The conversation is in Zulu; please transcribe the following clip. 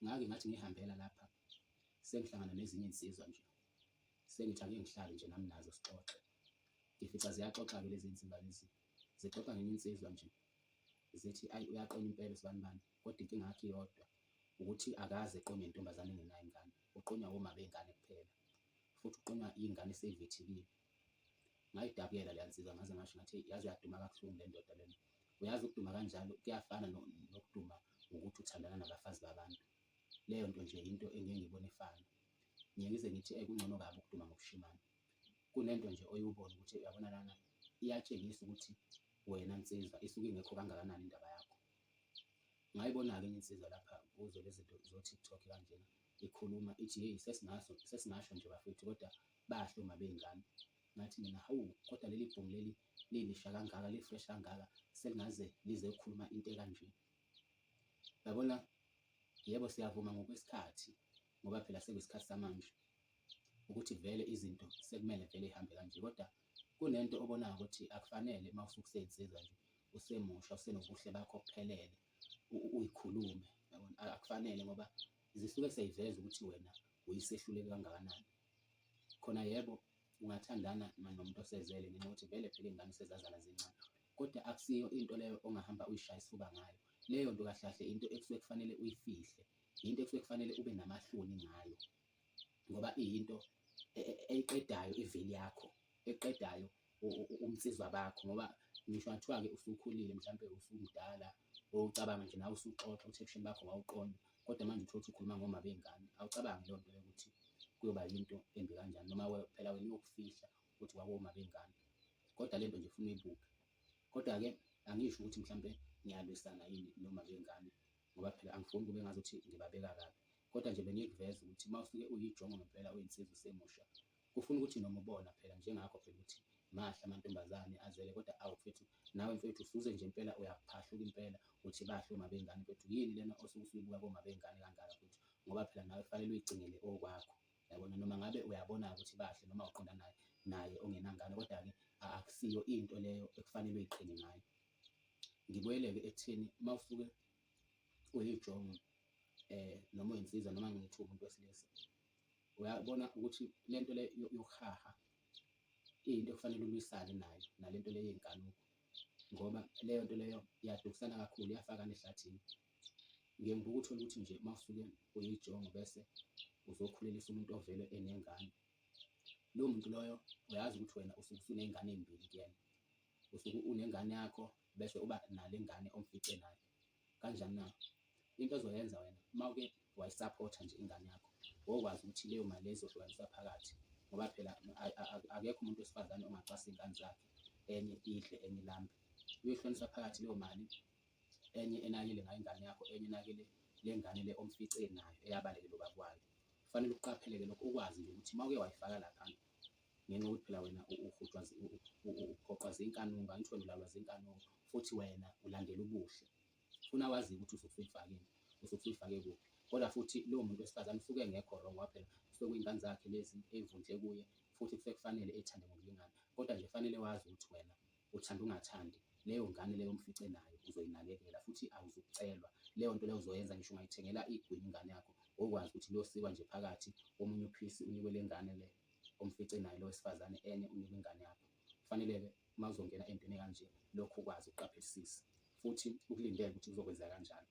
ngake ngathi ngihambela lapha sengihlangana nezinye insizwa nje, sengithi ake ngihlale nje nami nazo sixoxe. Ngifica ziyaxoxa-ke lezi nsizwa lezi, zixoxa ngenye insizwa nje zithi ayi uyaqina impela usibanibani, kodwa inkinga yakhe iyodwa ukuthi akaze eqonywe intombazane engenayo ingane, uqonywa oma bengane kuphela, futhi uqonywa iy'ngane esey'vithikile. Ngayidabukela leya nsizwa ngaze ngasho ngathi yazi uyaduma kabuhlungu le ndoda lena. Uyazi ukuduma kanjalo kuyafana nokuduma ngokuthi uthandana nabafazi babantu. Leyo nto nje into engeke ngiyibone ifana. Ngize ngithi kungcono kabi ukuduma ngokushimana, kunento nje oyubona ukuthi uyabona lana iyatshengisa ukuthi wena nsizwa isuke ingekho kangakanani indaba yakho. Ngayibona-ke enye insizwa lapha kuzo lezi zinto zo-TikTok kanjena ikhuluma ithi yeyi sesingasho nje bafethu kodwa bahle uma bey'ngane. Ngathi mina hawu, kodwa leli bhungu leli lilisha kangaka, li-fresh kangaka selingaze lize ukukhuluma into ekanje. Uyabona, yebo siyavuma ngokwesikhathi ngoba phela sekuyisikhathi samanje ukuthi vele izinto sekumele vele ihambe kanje, kodwa kunento obonayo ukuthi akufanele uma usuke usey'nsizwa nje, usemusha, usenobuhle bakho obuphelele uy'khulume, yabona, akufanele ngoba zisuke sey'veza ukuthi wena uyisehluleki kangakanani. Khona yebo, ungathandana nomuntu osezele ngenxa yokuthi vele phela iy'ngane sezazalwa zincane, kodwa akusiyo into leyo ongahamba uyishaya isifuba ngayo. Leyo nto kahle kahle into ekusuke kufanele uyifihle, into ekusuke kufanele ube namahloni ngayo ngoba iyinto eyiqedayo iveli yakho, eqedayo ubunsizwa bakho ngoba ngisho ngathiwa-ke usukhulile, mhlampe usumdala ucabanga nje nawe usuxoxa ukuthi ebusheni bakho wawuqonda, kodwa manje uthole ukuthi ukhuluma ngoma bey'ngane. Awucabangi leyo nto leyo ukuthi kuyoba yinto embi kanjani noma phela wena uyokufihla ukuthi kwakoma bengane, kodwa lento nje ifuna uyibuke. Kodwa-ke angisho ukuthi mhlampe ngiyalwisana yini noma bengane ngoba phela angifuni kube ngazuthi ngibabeka kabi, kodwa nje bengikuveza ukuthi uma usuke uyijongo ngempela uyinsizwa usemusha, kufuna ukuthi noma ubona phela njengakho phela ukuthi mahle amantombazane azele, kodwa awu mfethu, nawe mfethu usuze nje impela uyaphahluka impela uthi bahle oma bengane mfethu. Yini lena osuke usuyibuka koma bengane kangaka mfethu, ngoba phela nawe kufanele uyigcinele okwakho, yabona, noma ngabe uyabona ukuthi bahle noma uqonda naye ongenangane, kodwa-ke akusiyo into leyo ekufanele uy'qhenye ngayo. Ngibuyele-ke ekutheni uma usuke uyijongo noma uyinsizwa noma ngithi uwumuntu wesilisa, uyabona ukuthi lento le yokuhaha iyinto ekufanele ulwisane nayo, nalento le yenkanuko ngoba leyo nto leyo iyadukisana kakhulu, iyafakana ehlathini. Ngiye ngibuke uthole ukuthi nje uma usuke uyijongo bese uzokhulelisa umuntu ovele enengane, lowo muntu loyo uyazi ukuthi wena usuke usuney'ngane ey'mbili kuyena, usuke unengane yakho bese uba nale ngane omfice nayo. Kanjani na? Into ozoyenza wena uma-ke wayisaphotha nje ingane yakho, wokwazi ukuthi leyo mali leyo izohlukaniswa phakathi ngoba phela akekho umuntu wesifazane ongacwasa iy'ngane zakhe, enye idle enye ilambe. Uyoyihlukanisa phakathi leyo mali, enye enakekele ngayo ingane yakho, enye enakekele le ngane le omfice nayo eyabalekelwa ubaba wayo. Kufanele uqaphele-ke lokho, ukwazi nje ukuthi uma uke wayifaka laphana ngenxa yokuthi phela wena uphoqwa zinkanuko, angisho wena ulalwa zinkanuko, futhi wena ulandela ubuhle, funa wazi ukuthi usuke usuyifakeni, usuke usuyifake kuphi. Kodwa futhi lowo muntu wesifazane usuke engekho wrong ngoba phela kusuke kuy'ngane zakhe lezi ey'vundle kuye, futhi kusuke kufanele ey'thande ngokulingana, kodwa nje kufanele wazi ukuthi wena uthanda ungathandi, leyo ngane leyo omfice nayo uzoyinakekela futhi awuzukucelwa. Leyo nto leyo uzoyenza ngisho ungayithengela igwinya ingane yakho, okwazi ukuthi liyosikwa nje phakathi, omunye uphisi unikwe le ngane le omfice nayo lo wesifazane, enye unikwe ingane yakho. Kufanele-ke uma uzongena entweni ekanje lokhu ukwazi ukuqaphelisisa futhi ukulindele ukuthi kuzokwenzeka kanjani.